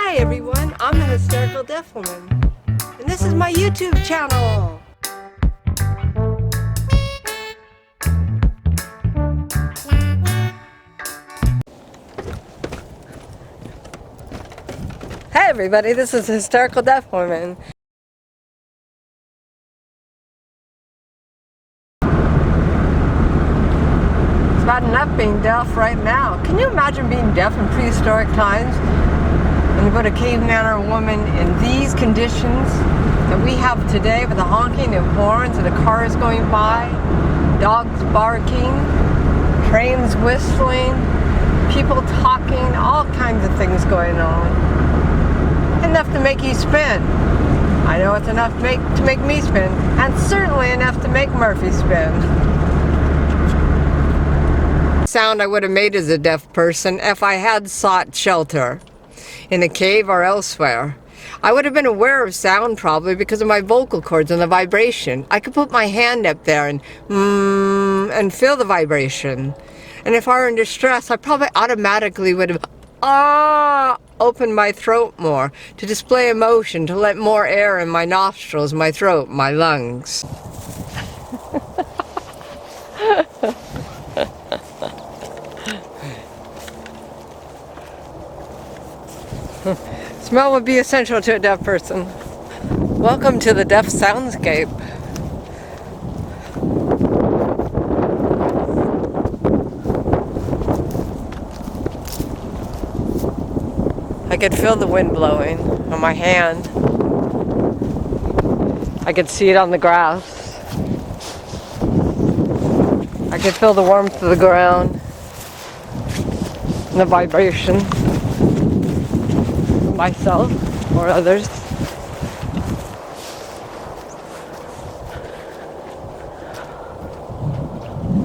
Hi everyone, I'm the Hysterical Deaf Woman, and this is my YouTube channel. Hey everybody, this is the Hysterical Deaf Woman. It's bad enough being deaf right now. Can you imagine being deaf in prehistoric times? And you put a caveman or a woman in these conditions that we have today, with the honking of horns and the cars going by, dogs barking, trains whistling, people talking, all kinds of things going on. Enough to make you spin. I know it's enough to make me spin, and certainly enough to make Murphy spin. Sound I would have made as a deaf person if I had sought shelter in a cave or elsewhere. I would have been aware of sound probably because of my vocal cords and the vibration. I could put my hand up there and feel the vibration. And if I were in distress, I probably automatically would have opened my throat more to display emotion, to let more air in my nostrils, my throat, my lungs. Smell would be essential to a deaf person. Welcome to the deaf soundscape. I could feel the wind blowing on my hand. I could see it on the grass. I could feel the warmth of the ground and the vibration. Myself or others.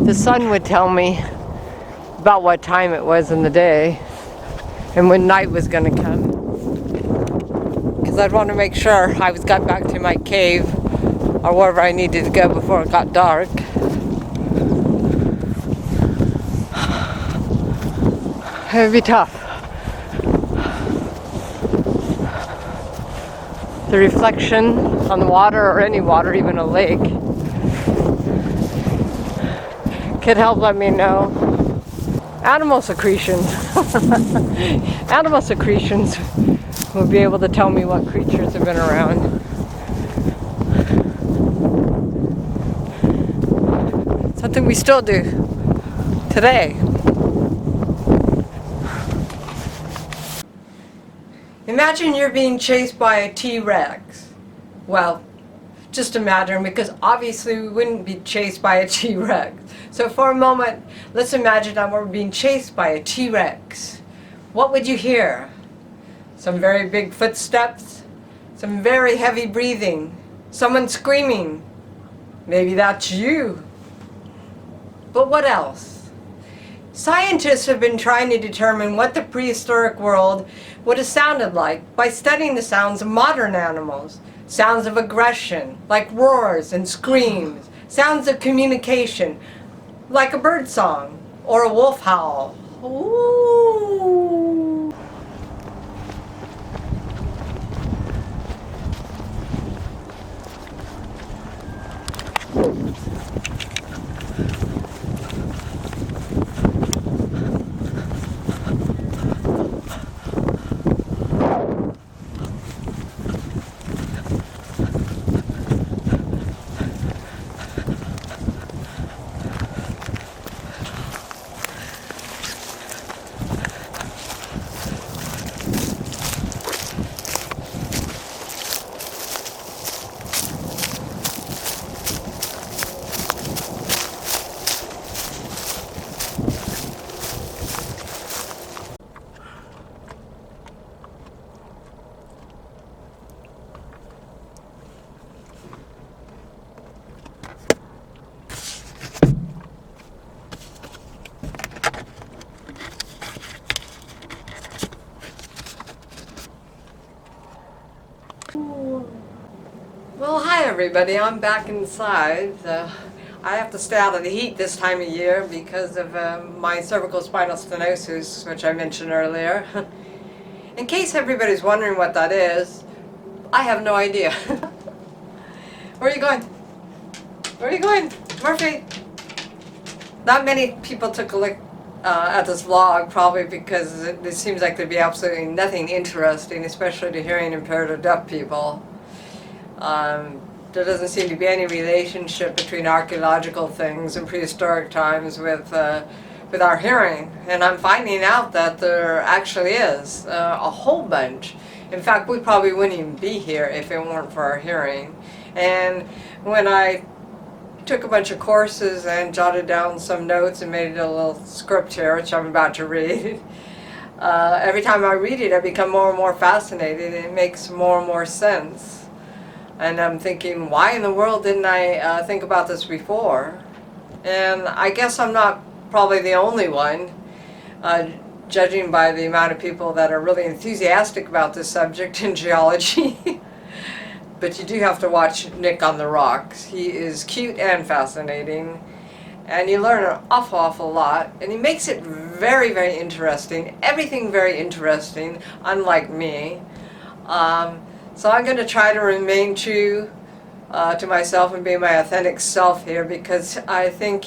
The sun would tell me about what time it was in the day and when night was going to come, because I'd want to make sure I got back to my cave or wherever I needed to go before it got dark. It would be tough. The reflection on the water, or any water, even a lake, could help let me know. Animal secretions. Animal secretions will be able to tell me what creatures have been around. Something we still do today. Imagine you're being chased by a T-Rex. Well, just imagine, because obviously we wouldn't be chased by a T-Rex. So for a moment, let's imagine that we're being chased by a T-Rex. What would you hear? Some very big footsteps, some very heavy breathing, someone screaming. Maybe that's you. But what else? Scientists have been trying to determine what the prehistoric world would have sounded like by studying the sounds of modern animals. Sounds of aggression, like roars and screams. Sounds of communication, like a bird song or a wolf howl. Ooh. Well, hi everybody, I'm back inside. I have to stay out of the heat this time of year because of my cervical spinal stenosis, which I mentioned earlier. In case everybody's wondering what that is, I have no idea. Where are you going? Where are you going? Murphy! Not many people took a look at this vlog, probably because it seems like there'd be absolutely nothing interesting, especially to hearing impaired or deaf people. There doesn't seem to be any relationship between archaeological things in prehistoric times with our hearing, and I'm finding out that there actually is a whole bunch. In fact, we probably wouldn't even be here if it weren't for our hearing. And when I took a bunch of courses and jotted down some notes and made a little script here, which I'm about to read, every time I read it, I become more and more fascinated, and it makes more and more sense. And I'm thinking, why in the world didn't I think about this before? And I guess I'm not probably the only one, judging by the amount of people that are really enthusiastic about this subject in geology. But you do have to watch Nick on the Rocks. He is cute and fascinating, and you learn an awful lot, and he makes it very, very interesting. Everything very interesting, unlike me. So I'm going to try to remain true to myself and be my authentic self here, because I think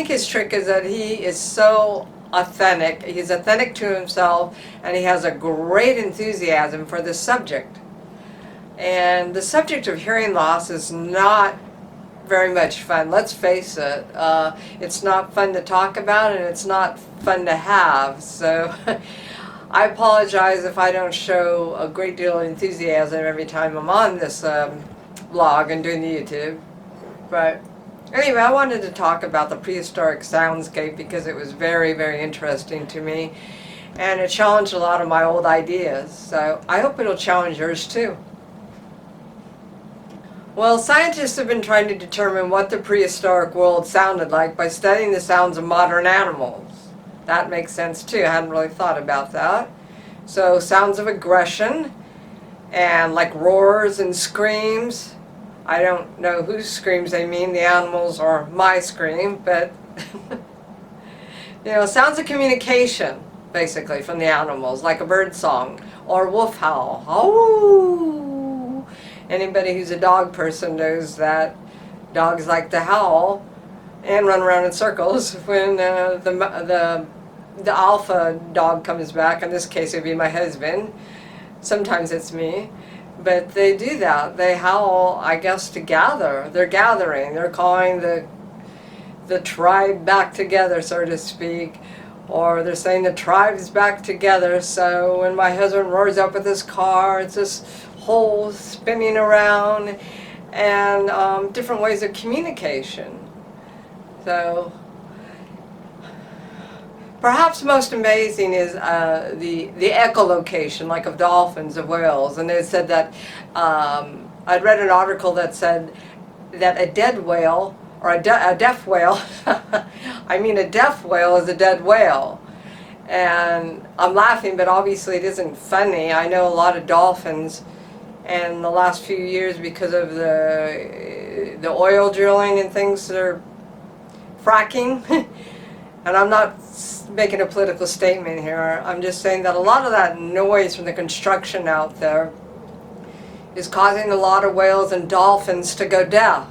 his trick is that he is so authentic. He's authentic to himself, and he has a great enthusiasm for this subject. And the subject of hearing loss is not very much fun. Let's face it. It's not fun to talk about, and it's not fun to have. So I apologize if I don't show a great deal of enthusiasm every time I'm on this vlog and doing the YouTube. But anyway, I wanted to talk about the prehistoric soundscape because it was very, very interesting to me, and it challenged a lot of my old ideas. So I hope it'll challenge yours too. Well, scientists have been trying to determine what the prehistoric world sounded like by studying the sounds of modern animals. That makes sense too. I hadn't really thought about that. So sounds of aggression, and like roars and screams. I don't know whose screams they mean, the animals or my scream, but you know, sounds of communication, basically, from the animals, like a bird song or wolf howl. Oh! Anybody who's a dog person knows that dogs like to howl and run around in circles when the alpha dog comes back. In this case, it would be my husband. Sometimes it's me. But they do that. They howl, I guess, to gather. They're gathering. They're calling the tribe back together, so to speak. Or they're saying the tribe's back together. So when my husband roars up with his car, it's this whole spinning around, and different ways of communication. So perhaps most amazing is the echolocation, like of dolphins, of whales. And they said that I'd read an article that said that a dead whale, or a deaf whale, I mean a deaf whale is a dead whale. And I'm laughing, but obviously it isn't funny. I know a lot of dolphins, and the last few years, because of the oil drilling and things, they're fracking. And I'm not making a political statement here. I'm just saying that a lot of that noise from the construction out there is causing a lot of whales and dolphins to go deaf.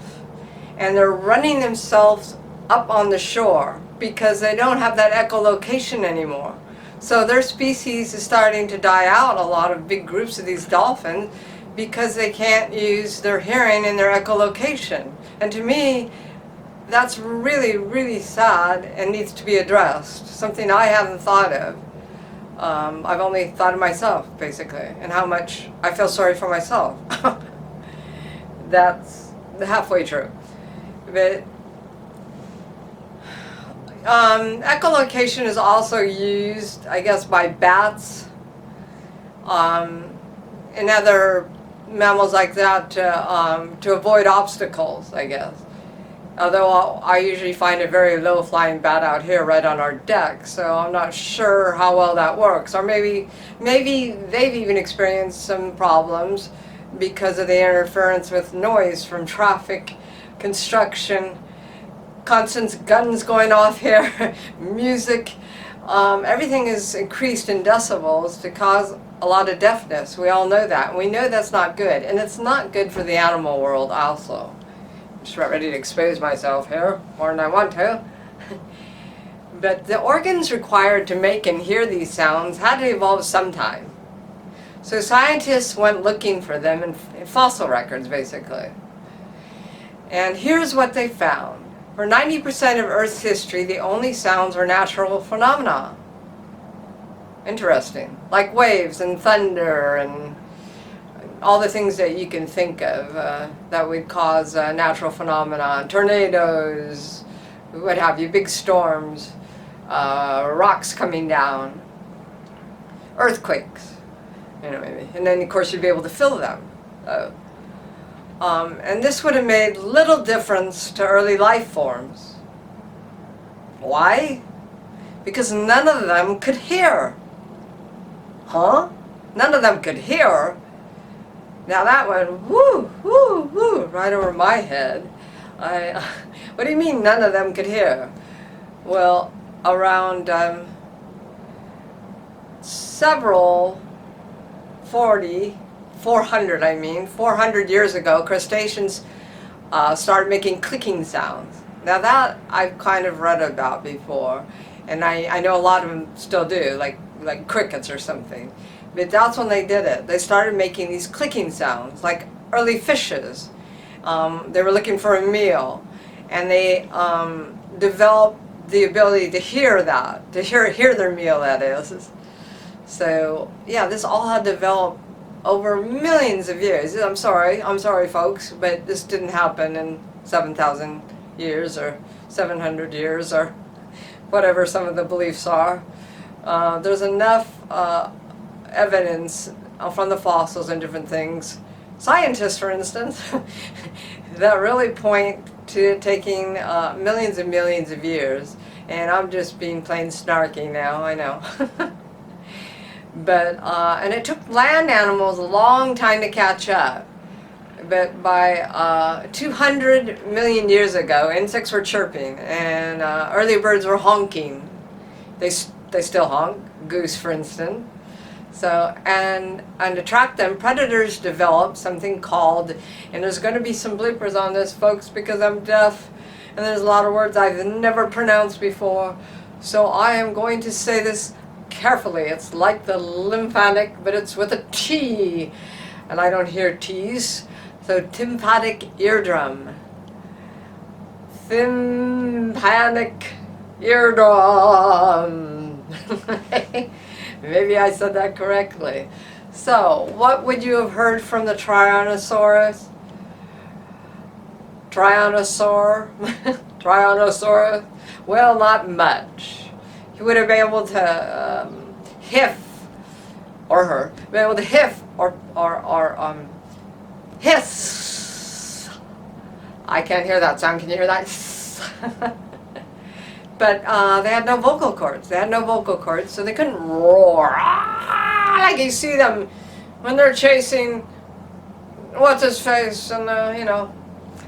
And they're running themselves up on the shore because they don't have that echolocation anymore. So their species is starting to die out, a lot of big groups of these dolphins, because they can't use their hearing and their echolocation. And to me, that's really, really sad and needs to be addressed. Something I haven't thought of. I've only thought of myself, basically, and how much I feel sorry for myself. That's halfway true. But echolocation is also used, I guess, by bats and other mammals like that to avoid obstacles, I guess. Although I usually find a very low-flying bat out here right on our deck, so I'm not sure how well that works. Or maybe they've even experienced some problems because of the interference with noise from traffic, construction, constant guns going off here, music. Everything is increased in decibels to cause a lot of deafness. We all know that. And we know that's not good. And it's not good for the animal world also. I'm just about ready to expose myself here, more than I want to. But the organs required to make and hear these sounds had to evolve sometime. So scientists went looking for them in fossil records, basically. And here's what they found. For 90% of Earth's history, the only sounds were natural phenomena. Interesting. Like waves and thunder and all the things that you can think of that would cause natural phenomena. Tornadoes, what have you, big storms, rocks coming down, earthquakes, you know, maybe. And then, of course, you'd be able to feel them. And this would have made little difference to early life forms. Why? Because none of them could hear. Huh? None of them could hear? Now that went woo, woo, woo, right over my head. What do you mean none of them could hear? Well, around several 400 years ago, crustaceans started making clicking sounds. Now that I've kind of read about before, and I know a lot of them still do, like crickets or something. But that's when they did it. They started making these clicking sounds, like early fishes. They were looking for a meal, and they developed the ability to hear that, to hear their meal, that is. So yeah, this all had developed over millions of years. I'm sorry folks, but this didn't happen in 7,000 years or 700 years or whatever some of the beliefs are. There's enough evidence from the fossils and different things, scientists for instance, that really point to it taking millions and millions of years. And I'm just being plain snarky now, I know. But, and it took land animals a long time to catch up. But by 200 million years ago, insects were chirping and early birds were honking. They still honk, goose for instance. So, and to track them, predators developed something called, and there's going to be some bloopers on this, folks, because I'm deaf, and there's a lot of words I've never pronounced before. So I am going to say this carefully. It's like the lymphatic, but it's with a T, and I don't hear T's. So tympatic eardrum. Tympatic eardrum. Maybe I said that correctly. So, what would you have heard from the Tyrannosaurus? Tyrannosaurus? Well, not much. He would have been able to hiff, or her, be able to hiff or hiss. I can't hear that sound. Can you hear that? But they had no vocal cords. So they couldn't roar. Like you see them when they're chasing what's his face and you know,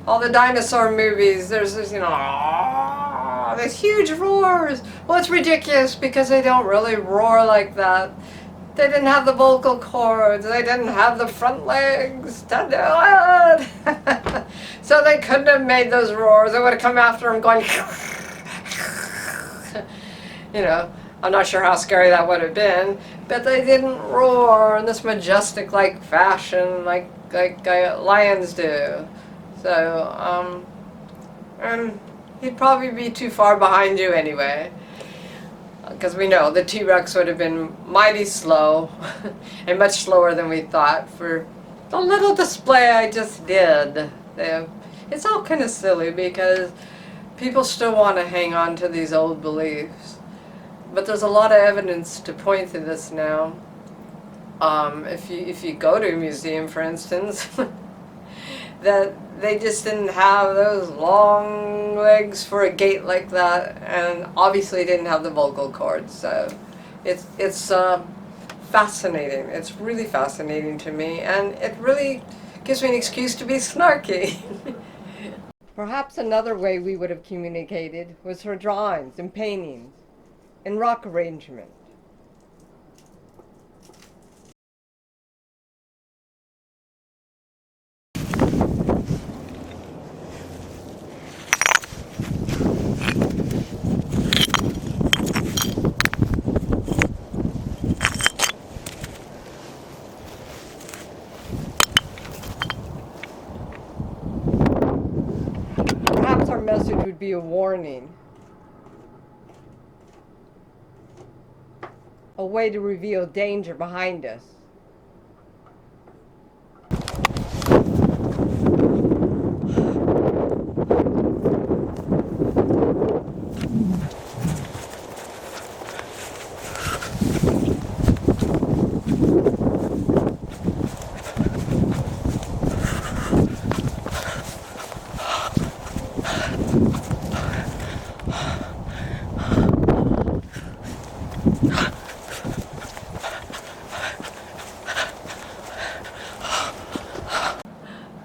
all the dinosaur movies. There's this, you know, these huge roars. Well, it's ridiculous because they don't really roar like that. They didn't have the vocal cords. They didn't have the front legs to do it. So they couldn't have made those roars. They would have come after them going. You know, I'm not sure how scary that would have been, but they didn't roar in this majestic like fashion like lions do. So, and he'd probably be too far behind you anyway, because we know the T-Rex would have been mighty slow and much slower than we thought for the little display I just did. It's all kind of silly because people still want to hang on to these old beliefs. But there's a lot of evidence to point to this now. If you go to a museum, for instance, that they just didn't have those long legs for a gait like that, and obviously didn't have the vocal cords. So it's fascinating. It's really fascinating to me, and it really gives me an excuse to be snarky. Perhaps another way we would have communicated was through drawings and paintings and rock arrangement. would be a warning. A way to reveal danger behind us.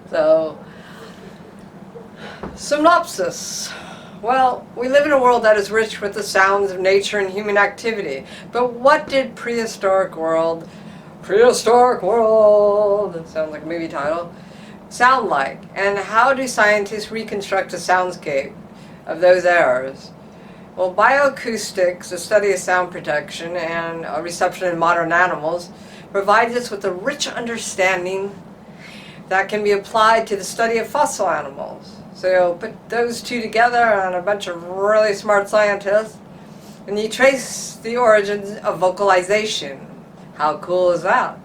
So, synopsis. Well, we live in a world that is rich with the sounds of nature and human activity. But what did Prehistoric World, it sounds like a movie title, sound like? And how do scientists reconstruct a soundscape of those eras? Well, bioacoustics, the study of sound protection and reception in modern animals, provides us with a rich understanding that can be applied to the study of fossil animals. So you'll put those two together and a bunch of really smart scientists, and you trace the origins of vocalization. How cool is that?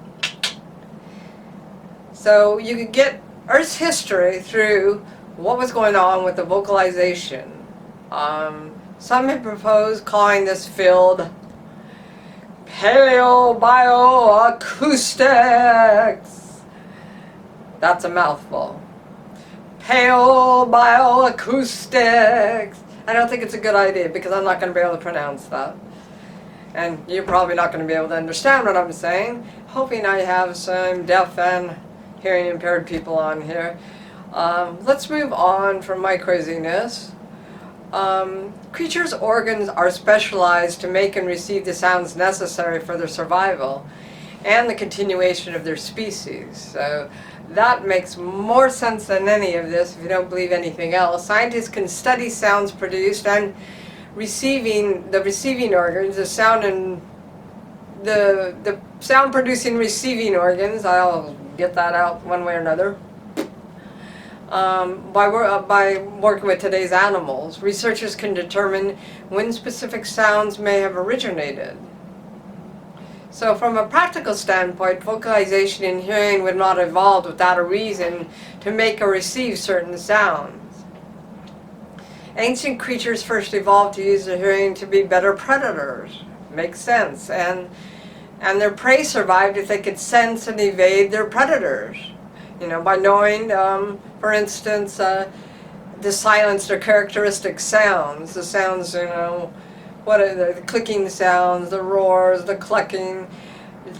So you could get Earth's history through what was going on with the vocalization. Some have proposed calling this field paleobioacoustics. That's a mouthful. Paleobioacoustics. I don't think it's a good idea because I'm not going to be able to pronounce that. And you're probably not going to be able to understand what I'm saying. Hoping I have some deaf and hearing impaired people on here. Let's move on from my craziness. Creatures' organs are specialized to make and receive the sounds necessary for their survival and the continuation of their species. So that makes more sense than any of this if you don't believe anything else. Scientists can study sounds produced and receiving organs, the sound and the sound producing receiving organs. I'll get that out one way or another. By working with today's animals, researchers can determine when specific sounds may have originated. So from a practical standpoint, vocalization and hearing would not evolve without a reason to make or receive certain sounds. Ancient creatures first evolved to use their hearing to be better predators. Makes sense. And their prey survived if they could sense and evade their predators. You know, by knowing, for instance, to silence their characteristic sounds. The sounds, you know, what are the clicking sounds, the roars, the clucking,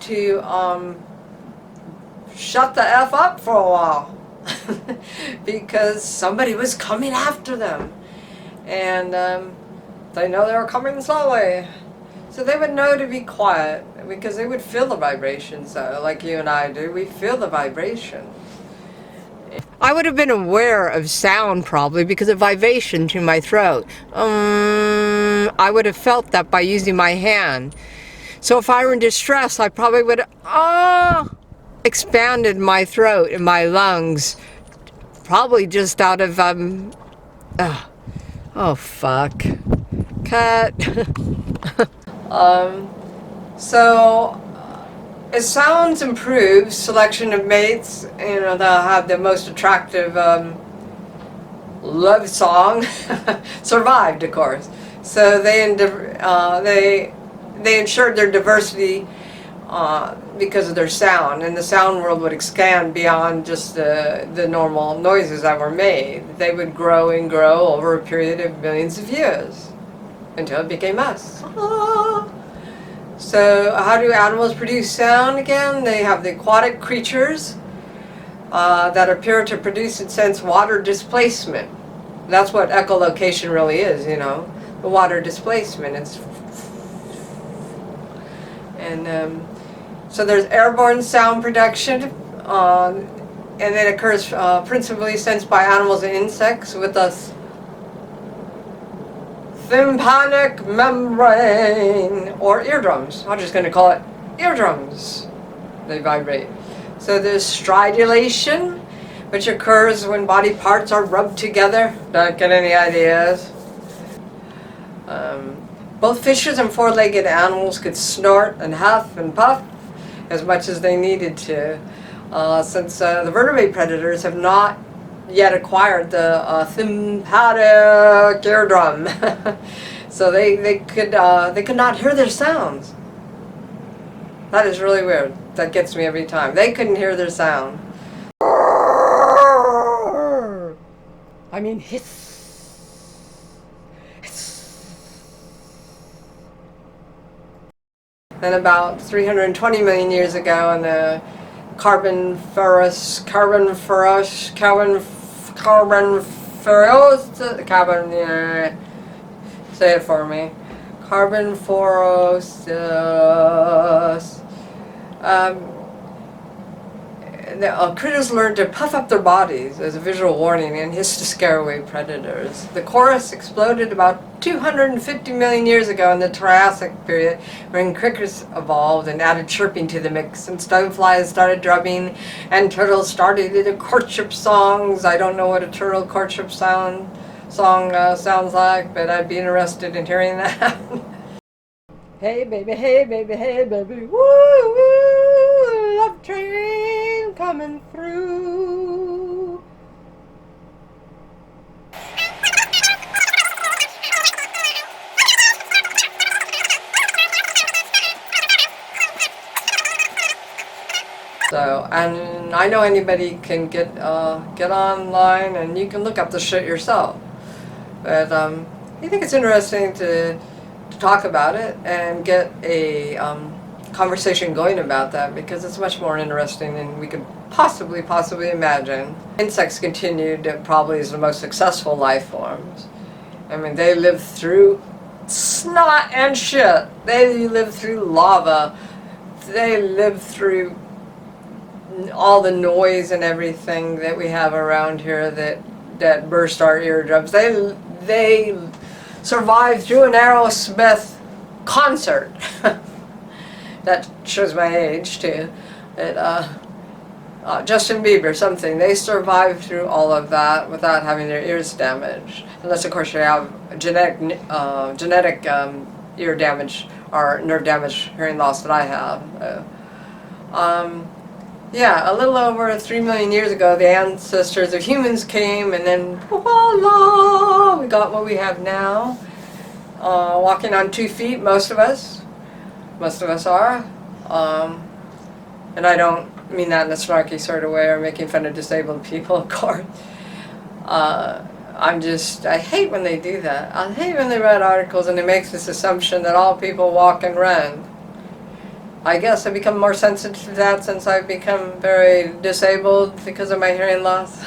to shut the F up for a while because somebody was coming after them, and they know they were coming slowly, so they would know to be quiet because they would feel the vibrations, like you and I do. We feel the vibration. I would have been aware of sound probably because of vibration to my throat. I would have felt that by using my hand. So if I were in distress, I probably would have expanded my throat and my lungs, probably just out of oh fuck, cut. So as sounds improve, selection of mates, you know, they'll have the most attractive love song survived, of course. So they ensured their diversity because of their sound, and the sound world would expand beyond just the normal noises that were made. They would grow and grow over a period of millions of years until it became us. So how do animals produce sound again? They have the aquatic creatures that appear to produce and sense water displacement. That's what echolocation really is, you know, the water displacement. So there's airborne sound production, and it occurs principally sensed by animals and insects with the Tympatic Membrane, or eardrums. I'm just going to call it eardrums. They vibrate. So there's stridulation, which occurs when body parts are rubbed together. Don't get any ideas? Both fishes and four-legged animals could snort and huff and puff as much as they needed to, since the vertebrate predators have not yet acquired the tympatic eardrum. So they could not hear their sounds. That is really weird. That gets me every time. They couldn't hear their sound. I mean hiss. And about 320 million years ago in the Carboniferous, say it for me. Carboniferous. The critters learned to puff up their bodies as a visual warning and hiss to scare away predators. The chorus exploded about 250 million years ago in the Triassic period, when crickets evolved and added chirping to the mix, and stoneflies started drumming, and turtles started the courtship songs. I don't know what a turtle courtship song sounds like, but I'd be interested in hearing that. Hey baby, hey baby, hey baby, woo woo, love train coming through. So, and I know anybody can get online and you can look up the shit yourself. But I think it's interesting to talk about it and get a conversation going about that, because it's much more interesting than we could possibly imagine. Insects continued probably as the most successful life forms. I mean, they live through snot and shit. They live through lava. They live through all the noise and everything that we have around here that burst our eardrums. They survived through an Aerosmith concert. That shows my age too. Justin Bieber, something. They survived through all of that without having their ears damaged, unless of course you have genetic ear damage or nerve damage, hearing loss that I have. Yeah, a little over 3 million years ago, the ancestors of humans came, and then voila, we got what we have now. Walking on 2 feet, most of us are. And I don't mean that in a snarky sort of way or making fun of disabled people, of course. I hate when they do that. I hate when they write articles and it makes this assumption that all people walk and run. I guess I've become more sensitive to that since I've become very disabled because of my hearing loss.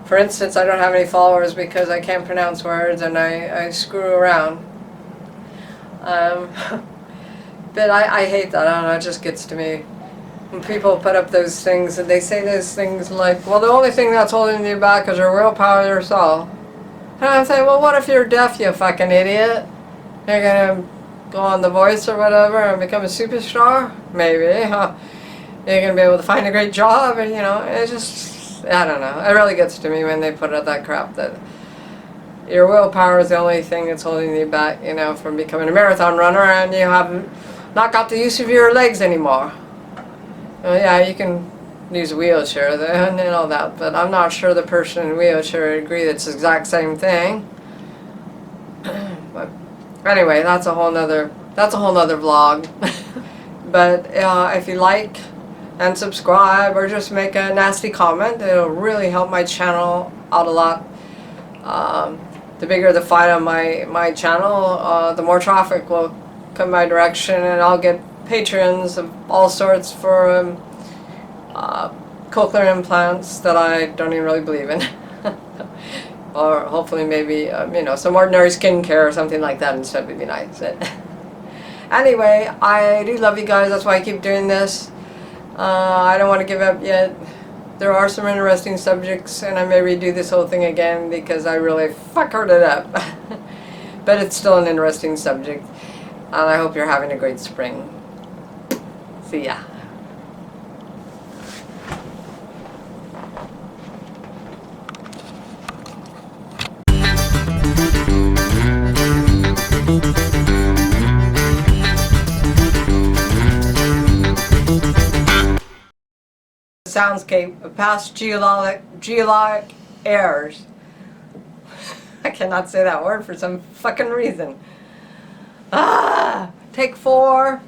For instance, I don't have any followers because I can't pronounce words and I screw around. But I hate that. I don't know, it just gets to me. When people put up those things and they say those things like, well, the only thing that's holding you back is your willpower yourself. And I say, well, what if you're deaf, you fucking idiot? You're gonna go on The Voice or whatever and become a superstar? Maybe, huh? You're gonna be able to find a great job, and you know, it just, I don't know. It really gets to me when they put out that crap that your willpower is the only thing that's holding you back, you know, from becoming a marathon runner, and you have not got the use of your legs anymore. Well, yeah, you can use a wheelchair and all that, but I'm not sure the person in a wheelchair would agree that's the exact same thing. But anyway, that's a whole nother vlog. But if you like and subscribe or just make a nasty comment, it'll really help my channel out a lot. The bigger the fight on my channel, the more traffic will come my direction, and I'll get patrons of all sorts for cochlear implants that I don't even really believe in. Or hopefully maybe, you know, some ordinary skincare or something like that instead would be nice. Anyway, I do love you guys, that's why I keep doing this. I don't want to give up yet. There are some interesting subjects, and I may redo this whole thing again because I really fuckered it up. But it's still an interesting subject, and I hope you're having a great spring. See ya. soundscape of past geologic errors. I cannot say that word for some fucking reason. Take 4.